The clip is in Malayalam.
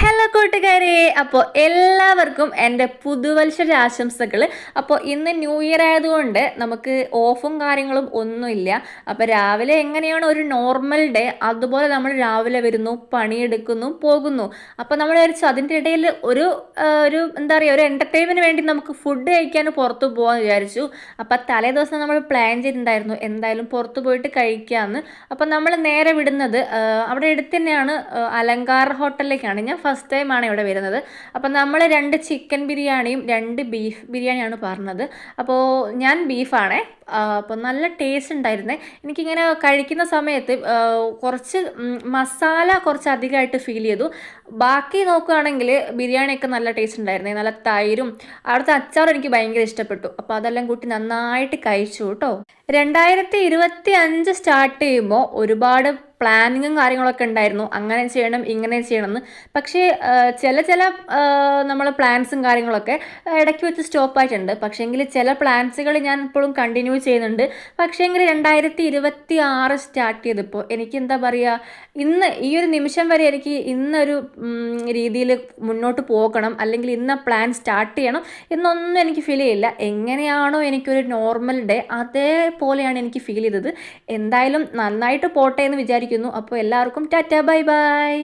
ഹലോ കൂട്ടുകാരെ, അപ്പോൾ എല്ലാവർക്കും എൻ്റെ പുതുവത്സര ആശംസകൾ. അപ്പോൾ ഇന്ന് ന്യൂ ഇയർ ആയതുകൊണ്ട് നമുക്ക് ഓഫും കാര്യങ്ങളും ഒന്നുമില്ല. അപ്പോൾ രാവിലെ എങ്ങനെയാണ് ഒരു നോർമൽ ഡേ, അതുപോലെ നമ്മൾ രാവിലെ വരുന്നു, പണിയെടുക്കുന്നു, പോകുന്നു. അപ്പോൾ നമ്മൾ വിചാരിച്ചു അതിൻ്റെ ഇടയിൽ ഒരു എന്താ പറയുക, ഒരു എൻ്റർടൈൻമെൻറ്റിന് വേണ്ടി നമുക്ക് ഫുഡ് കഴിക്കാൻ പുറത്ത് പോകാമെന്ന് വിചാരിച്ചു. അപ്പോൾ തലേ ദിവസം നമ്മൾ പ്ലാൻ ചെയ്തിട്ടുണ്ടായിരുന്നു എന്തായാലും പുറത്ത് പോയിട്ട് കഴിക്കാമെന്ന്. അപ്പോൾ നമ്മൾ നേരെ വിടുന്നത് അവിടെ അടുത്ത് തന്നെയാണ്, അലങ്കാർ ഹോട്ടലിലേക്കാണ്. ഞാൻ ഫസ്റ്റ് ടൈമാണ് ഇവിടെ വരുന്നത്. അപ്പം നമ്മൾ 2 ചിക്കൻ ബിരിയാണിയും 2 ബീഫ് ബിരിയാണിയാണ് പറഞ്ഞത്. അപ്പോൾ ഞാൻ ബീഫാണേ. അപ്പോൾ നല്ല ടേസ്റ്റ് ഉണ്ടായിരുന്നേ. എനിക്കിങ്ങനെ കഴിക്കുന്ന സമയത്ത് കുറച്ച് മസാല കുറച്ച് അധികമായിട്ട് ഫീൽ ചെയ്തു. ബാക്കി നോക്കുകയാണെങ്കിൽ ബിരിയാണിയൊക്കെ നല്ല ടേസ്റ്റ് ഉണ്ടായിരുന്നേ. നല്ല തൈരും അവിടുത്തെ അച്ചാറും എനിക്ക് ഭയങ്കര ഇഷ്ടപ്പെട്ടു. അപ്പോൾ അതെല്ലാം കൂട്ടി നന്നായിട്ട് കഴിച്ചു കേട്ടോ. 2025 സ്റ്റാർട്ട് ചെയ്യുമ്പോൾ ഒരുപാട് പ്ലാനിങ്ങും കാര്യങ്ങളൊക്കെ ഉണ്ടായിരുന്നു, അങ്ങനെ ചെയ്യണം ഇങ്ങനെ ചെയ്യണം എന്ന്. പക്ഷേ ചില നമ്മളെ പ്ലാൻസും കാര്യങ്ങളൊക്കെ ഇടയ്ക്ക് വെച്ച് സ്റ്റോപ്പ് ആയിട്ടുണ്ട്. പക്ഷേങ്കിൽ ചില പ്ലാൻസുകൾ ഞാൻ ഇപ്പോഴും കണ്ടിന്യൂ ചെയ്യുന്നുണ്ട്. പക്ഷേങ്കിൽ 2026 സ്റ്റാർട്ട് ചെയ്തപ്പോൾ എനിക്ക് എന്താ പറയുക, ഇന്ന് ഈ ഒരു നിമിഷം വരെ എനിക്ക് ഇന്നൊരു രീതിയിൽ മുന്നോട്ട് പോകണം, അല്ലെങ്കിൽ ഇന്ന പ്ലാൻ സ്റ്റാർട്ട് ചെയ്യണം എന്നൊന്നും എനിക്ക് ഫീൽ ചെയ്യില്ല. എങ്ങനെയാണോ എനിക്കൊരു നോർമൽ ഡേ അതേപോലെയാണ് എനിക്ക് ഫീൽ ചെയ്തത്. എന്തായാലും നന്നായിട്ട് പോട്ടെ എന്ന് വിചാരിക്കുന്നു. അപ്പോൾ എല്ലാവർക്കും ടാറ്റാ ബൈ ബൈ.